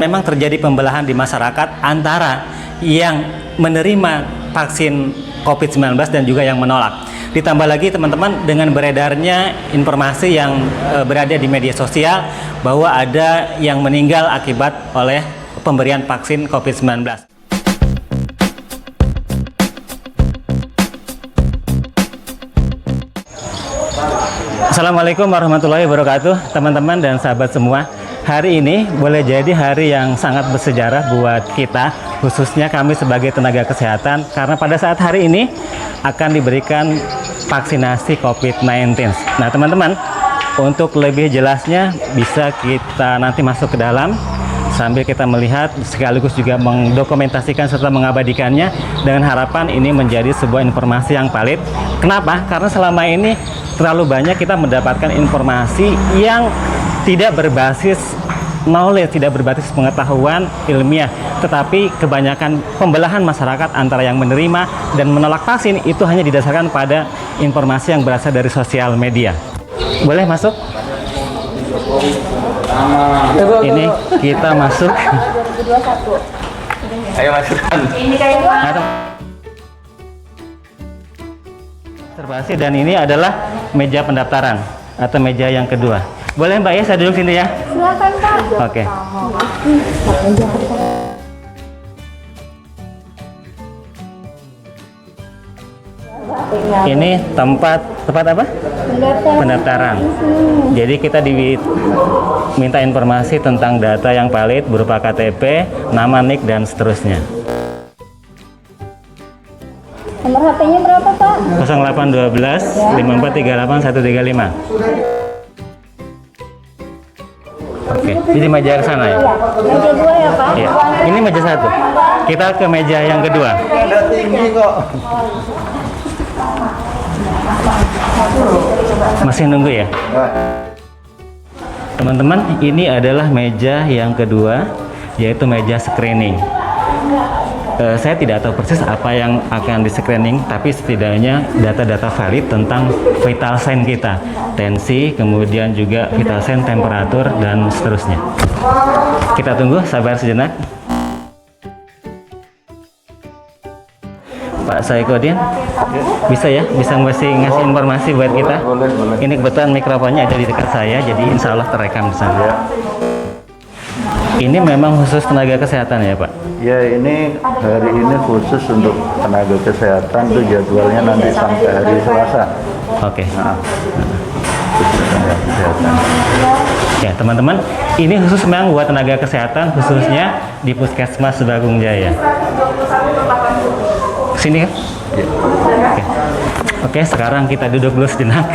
Memang terjadi pembelahan di masyarakat antara yang menerima vaksin COVID-19 dan juga yang menolak. Ditambah lagi teman-teman dengan beredarnya informasi yang berada di media sosial bahwa ada yang meninggal akibat oleh pemberian vaksin COVID-19. Assalamualaikum warahmatullahi wabarakatuh, teman-teman dan sahabat semua. Hari ini boleh jadi hari yang sangat bersejarah buat kita, khususnya kami sebagai tenaga kesehatan, karena pada saat hari ini akan diberikan vaksinasi COVID-19. Nah teman-teman, untuk lebih jelasnya bisa kita nanti masuk ke dalam sambil kita melihat sekaligus juga mendokumentasikan serta mengabadikannya dengan harapan ini menjadi sebuah informasi yang valid. Kenapa? Karena selama ini terlalu banyak kita mendapatkan informasi yang tidak berbasis knowledge, tidak berbasis pengetahuan ilmiah, tetapi kebanyakan pembelahan masyarakat antara yang menerima dan menolak vaksin itu hanya didasarkan pada informasi yang berasal dari sosial media. Boleh masuk? Ini kita masuk. 2021. Ayo masukkan. Ini kayak observasi, dan ini adalah meja pendaftaran atau meja yang kedua. Boleh Mbak ya, saya duduk sini ya? Silakan Pak. Oke. Ini tempat apa? Pendaftaran. Jadi kita diminta informasi tentang data yang valid berupa KTP, nama, NIK, dan seterusnya. Nomor HP-nya berapa Pak? 0812 5438 135. Oke, jadi meja ke sana ya? Iya, meja 2 ya Pak? Iya. Ini meja 1. Kita ke meja yang kedua. Ada tinggi kok. Masih nunggu ya? Teman-teman, ini adalah meja yang kedua, yaitu meja screening. Saya tidak tahu persis apa yang akan di screening, tapi setidaknya data-data valid tentang vital sign kita, tensi, kemudian juga vital sign, temperatur, dan seterusnya. Kita tunggu, sabar sejenak. Pak Saikodin, bisa ya? Bisa ngasih informasi buat kita? Boleh. Ini kebetulan mikrofonnya ada di dekat saya, jadi insya Allah terekam di sana. Ya. Ini memang khusus tenaga kesehatan ya Pak? Ya, ini hari ini khusus untuk tenaga kesehatan, itu jadwalnya nanti sampai hari Selasa. Oke. Nah, khusus tenaga kesehatan. Ya teman-teman, ini khusus memang buat tenaga kesehatan, khususnya di Puskesmas Sebagung Jaya. Sini kan? Ya. Oke, sekarang kita duduk dulu sejenak.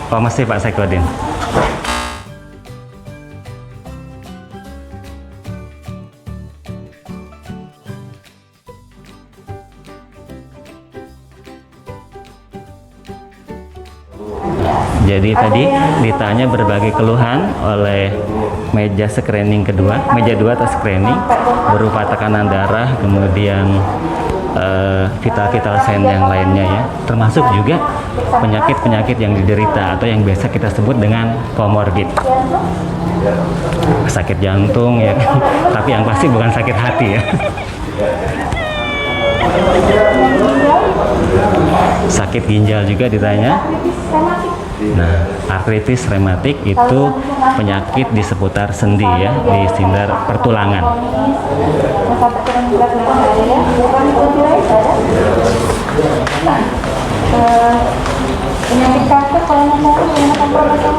Oh masih Pak Saikodin. Jadi tadi ditanya berbagai keluhan oleh meja screening kedua, meja 2 atau screening, berupa tekanan darah, kemudian vital sign yang lainnya ya, termasuk juga penyakit-penyakit yang diderita atau yang biasa kita sebut dengan komorbid, sakit jantung ya, tapi yang pasti bukan sakit hati ya. Sakit ginjal juga ditanya. Nah, artritis rematik itu penyakit di seputar sendi ya, di sindar pertulangan. Penyakit kanker kalau mau menggunakan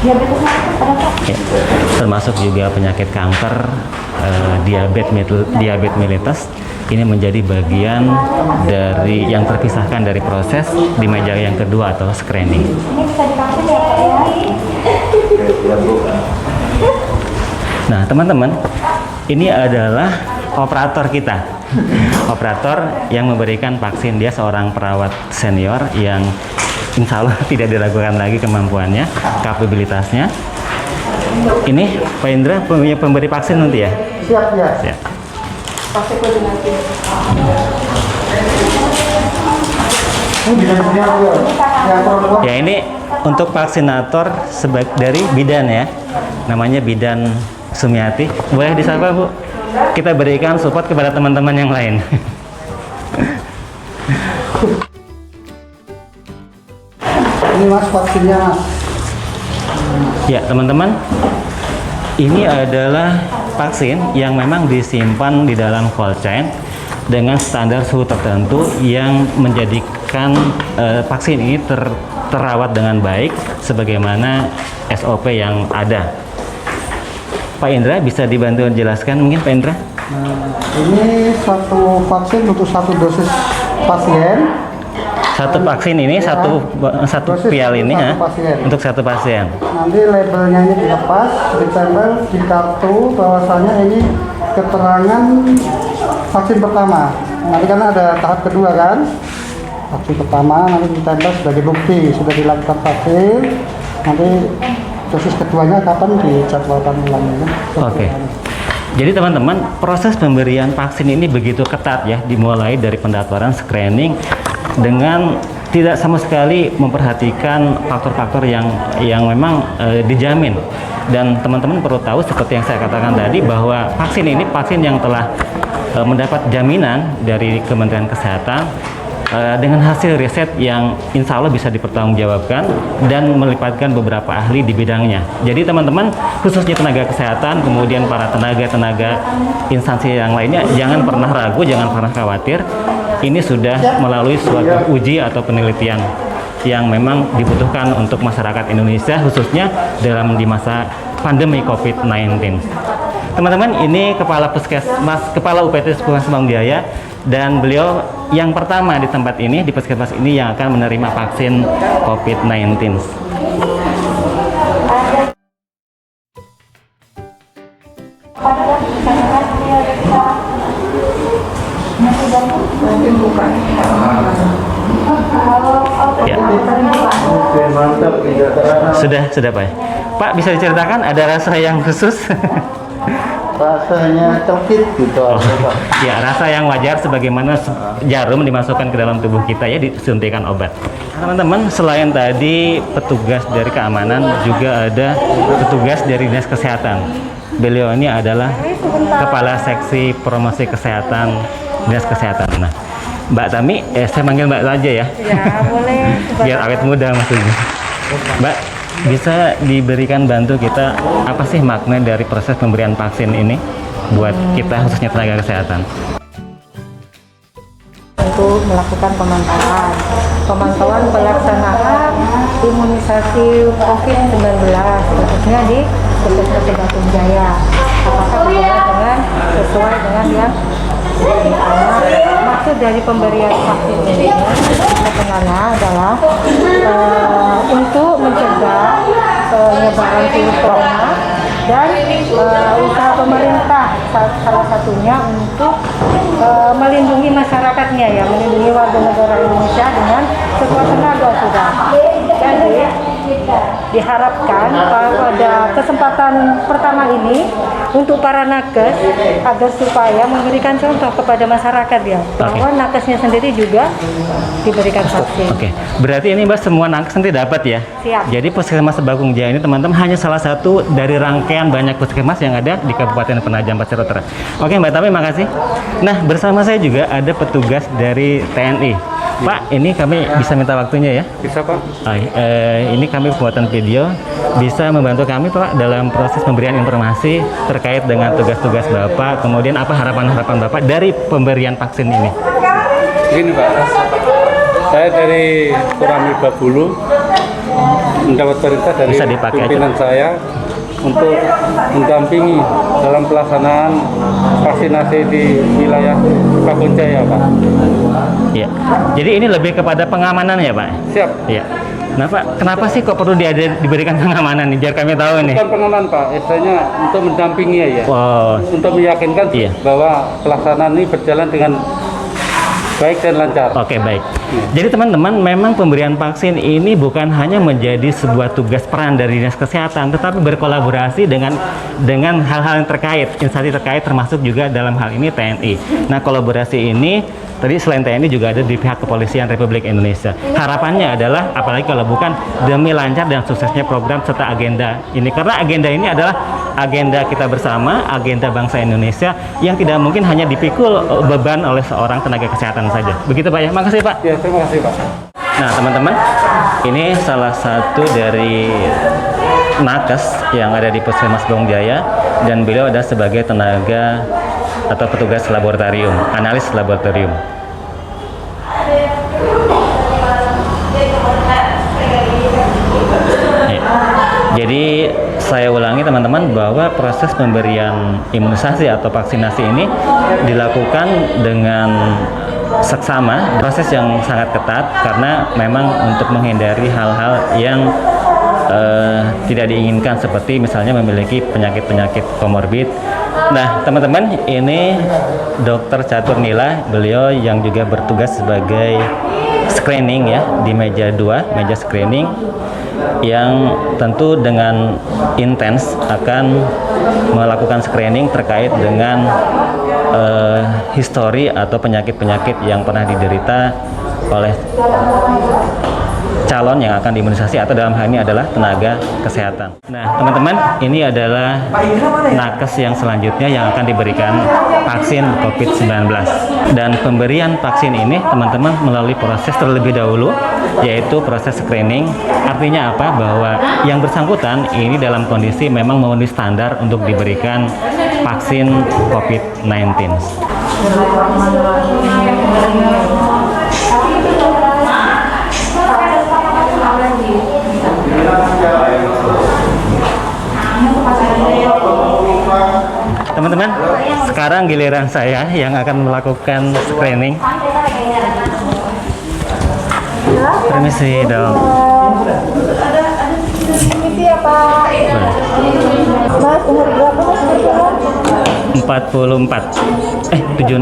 diabetes mellitus ada Pak? Ya, termasuk juga penyakit kanker, diabetes mellitus. Ini menjadi bagian dari yang terpisahkan dari proses di meja yang kedua atau screening. Ini bisa divaksin ya Pak ya? Nah teman-teman, ini adalah operator kita. Operator yang memberikan vaksin, dia seorang perawat senior yang insya Allah tidak diragukan lagi kemampuannya, kapabilitasnya. Ini Pak Indra punya pemberi vaksin nanti ya? Siap ya. Siap. Yang Ya ini untuk vaksinator dari bidan ya, namanya bidan Sumiati. Boleh disapa Bu? Kita berikan support kepada teman-teman yang lain. Ini Mas vaksinnya Mas. Ya teman-teman, ini adalah vaksin yang memang disimpan di dalam cold chain dengan standar suhu tertentu yang menjadikan vaksin ini terawat dengan baik sebagaimana SOP yang ada. Pak Indra bisa dibantu jelaskan mungkin Pak Indra? Ini satu vaksin untuk satu dosis pasien. Satu vaksin ini satu Dosis vial ini satu ya, pasien. untuk satu pasien. Nanti labelnya ini dilepas, ditempel di kartu bahwasanya ini keterangan vaksin pertama. Nanti kan ada tahap kedua kan? Vaksin pertama nanti ditempel sebagai bukti sudah dilakukan vaksin. Nanti dosis keduanya kapan dijadwalkan ulang ya? Oke. Jadi teman-teman, proses pemberian vaksin ini begitu ketat ya, dimulai dari pendaftaran, screening, dengan tidak sama sekali memperhatikan faktor-faktor yang memang dijamin. Dan teman-teman perlu tahu seperti yang saya katakan tadi bahwa vaksin ini vaksin yang telah mendapat jaminan dari Kementerian Kesehatan dengan hasil riset yang insya Allah bisa dipertanggungjawabkan dan melibatkan beberapa ahli di bidangnya. Jadi teman-teman, khususnya tenaga kesehatan, kemudian para tenaga instansi yang lainnya, jangan pernah ragu, jangan pernah khawatir. Ini sudah melalui suatu uji atau penelitian yang memang dibutuhkan untuk masyarakat Indonesia, khususnya di masa pandemi COVID-19. Teman-teman, ini Kepala UPT Puskesmas Mangjaya, dan beliau yang pertama di tempat ini, di puskesmas ini yang akan menerima vaksin COVID-19. Ya. Oke, mantap, tidak terasa. Sudah Pak. Pak, bisa diceritakan ada rasa yang khusus? Rasanya cokit gitu aja, Pak. Ya, rasa yang wajar sebagaimana jarum dimasukkan ke dalam tubuh kita ya, disuntikan obat. Teman-teman, selain tadi petugas dari keamanan, juga ada petugas dari Dinas Kesehatan. Beliau ini adalah Kepala Seksi Promosi Kesehatan Dinas Kesehatan. Nah, Mbak Tami, saya manggil Mbak aja ya. Ya, boleh. Biar awet muda maksudnya. Mbak, bisa diberikan bantu kita apa sih makna dari proses pemberian vaksin ini buat kita khususnya tenaga kesehatan? Untuk melakukan pemantauan pelaksanaan imunisasi COVID-19 khususnya di Puskesmas Batu Jaya. Apakah berjalan sesuai dengan yang maksud dari pemberian vaksin ini sebenarnya adalah untuk mencegah penyebaran virus corona dan usaha pemerintah salah satunya untuk melindungi masyarakatnya ya, melindungi warga negara Indonesia dengan sekuat tenaga sudah. Jadi diharapkan pada kesempatan pertama ini untuk para nakes agar supaya memberikan contoh kepada masyarakat ya, bahwa nakesnya sendiri juga diberikan vaksin. Oke, berarti ini Mbak semua nakes nanti dapat ya? Siap. Jadi Puskesmas Sebakung Jaya ini teman-teman hanya salah satu dari rangkaian banyak puskesmas yang ada di Kabupaten Penajam Pasir Utara. Oke Mbak Tami, makasih. Nah, bersama saya juga ada petugas dari TNI. Pak, ini kami bisa minta waktunya ya? Bisa Pak. Ini kami pembuatan video, bisa membantu kami Pak dalam proses pemberian informasi terkait dengan tugas-tugas Bapak, kemudian apa harapan-harapan Bapak dari pemberian vaksin ini? Begini Pak, saya dari Kurami Babulu mendapat perintah dari Bisa dipakai pimpinan saya untuk mendampingi dalam pelaksanaan vaksinasi di wilayah Sebakung Jaya Pak. Ya, jadi ini lebih kepada pengamanan ya Pak? Siap. Ya. Nah Pak, kenapa sih kok perlu diberikan pengamanan nih? Biar kami tahu nih. Bukan pengaman Pak, istilahnya untuk mendampingi ya. Wow. Untuk meyakinkan Iya. bahwa pelaksanaan ini berjalan dengan baik dan lancar. Oke, baik. Jadi teman-teman, memang pemberian vaksin ini bukan hanya menjadi sebuah tugas peran dari Dinas Kesehatan, tetapi berkolaborasi dengan hal-hal yang terkait, instansi terkait, termasuk juga dalam hal ini TNI. Nah, kolaborasi ini tadi selain TNI juga ada di pihak Kepolisian Republik Indonesia. Harapannya adalah, apalagi kalau bukan demi lancar dan suksesnya program serta agenda ini, karena agenda ini adalah agenda kita bersama, agenda bangsa Indonesia yang tidak mungkin hanya dipikul beban oleh seorang tenaga kesehatan saja. Begitu Pak ya, makasih Pak. Ya, terima kasih Pak. Nah teman-teman, ini salah satu dari nakes yang ada di Puskesmas Bawang Jaya, dan beliau ada sebagai tenaga atau petugas laboratorium, analis laboratorium. Jadi saya ulangi teman-teman bahwa proses pemberian imunisasi atau vaksinasi ini dilakukan dengan seksama, proses yang sangat ketat karena memang untuk menghindari hal-hal yang tidak diinginkan seperti misalnya memiliki penyakit-penyakit komorbid. Nah teman-teman, ini Dr. Catur Nila, beliau yang juga bertugas sebagai screening ya di meja 2, meja screening, yang tentu dengan intens akan melakukan screening terkait dengan histori atau penyakit-penyakit yang pernah diderita oleh calon yang akan diimunisasi, atau dalam hal ini adalah tenaga kesehatan. Nah teman-teman, ini adalah nakes yang selanjutnya yang akan diberikan vaksin COVID-19, dan pemberian vaksin ini teman-teman melalui proses terlebih dahulu, yaitu proses screening. Artinya apa? Bahwa yang bersangkutan ini dalam kondisi memang memenuhi standar untuk diberikan vaksin COVID-19. Teman-teman, sekarang giliran saya yang akan melakukan screening. Permisi dong. Permisi ya Pak. Mas, umur berapa Mas? 44. 76.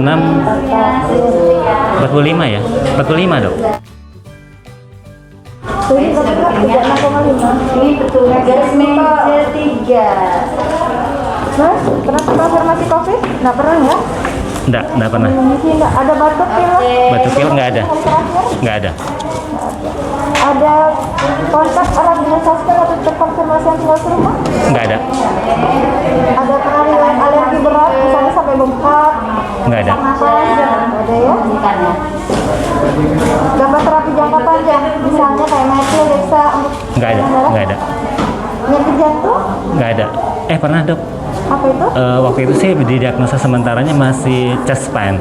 45 ya? 45 dok. Ini berapa? 36,5. Ini betul, garis meja 3. Mas, pernah konfirmasi COVID? Nggak pernah ya? Enggak pernah. Ini nggak ada batuk pilek? Batuk pilek nggak ada. Hari terakhir? Nggak ada. Ada kontak orang dengan suspek atau terkonfirmasi yang tinggal serumah? Nggak ada. Ada pernah riwayat alergi berat, misalnya sampai bengkak? Nggak ada. Nafas? Nggak ada ya? Gambar terapi jangka panjang, misalnya kayak metil, deksa, untuk Nggak ada. Nggak ada. penyakit jantung? Nggak ada. Pernah dok. Apa itu? Waktu itu sih didiagnosa sementaranya masih chest pain.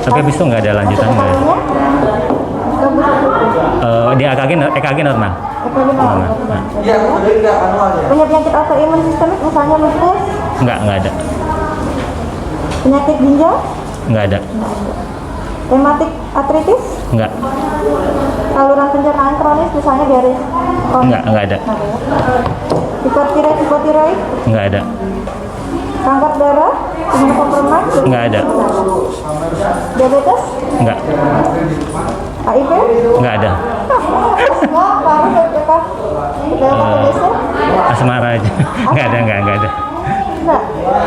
Tapi habis itu nggak ada lanjutan. Nggak ada. Di EKG normal. Normal. Nah. Punya penyakit autoimun sistemik, misalnya lupus? Nggak ada. Penyakit ginjal? Nggak ada. Rematik artritis? Nggak. Saluran pencernaan kronis, misalnya diare kronis? Nggak ada. Hipotiroid? Nggak ada. Kanker darah? Imunokompromis? Nggak ada. Diabetes? Nggak. HIV? Nggak ada. Semua baru BPK TBC? Asmara aja. Nggak ada. Enggak?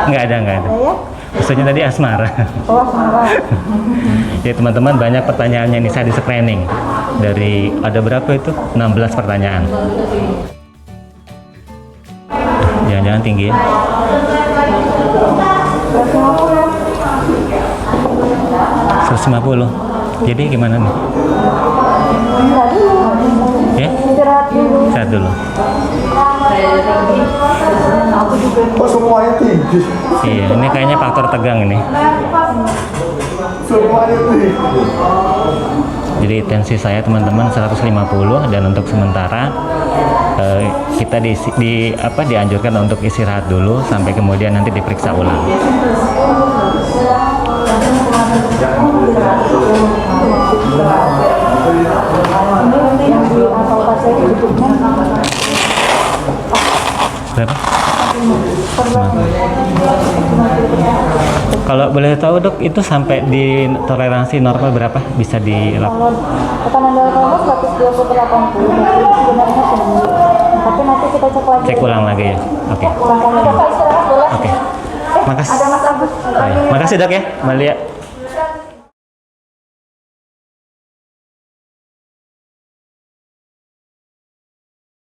Nggak ada. Ya? Maksudnya tadi asmara. Oh, asmara. Ya teman-teman, banyak pertanyaannya ini saya di screening. Dari ada berapa itu? 16 pertanyaan. Jangan-jangan tinggi ya. 150. Jadi gimana nih? Enggak dulu. Ya? Istirahat dulu. Sehat dulu. Kok semuanya tinggi? Iya, ini kayaknya faktor tegang ini. Semuanya tinggi. Jadi tensi saya teman-teman 150, dan untuk sementara kita dianjurkan untuk istirahat dulu sampai kemudian nanti diperiksa ulang. Berapa? Kalau boleh tahu dok, itu sampai di toleransi normal berapa bisa dilakukan? Kalau tekanan darah kamu 120/80, sebenarnya tinggi. Tapi nanti kita cek lagi. Cek ulang lagi ya. Oke. Ulang lagi. Istirahat boleh? Oke. Makasih. Ada Mas Agus. Makasih dok ya, Malia.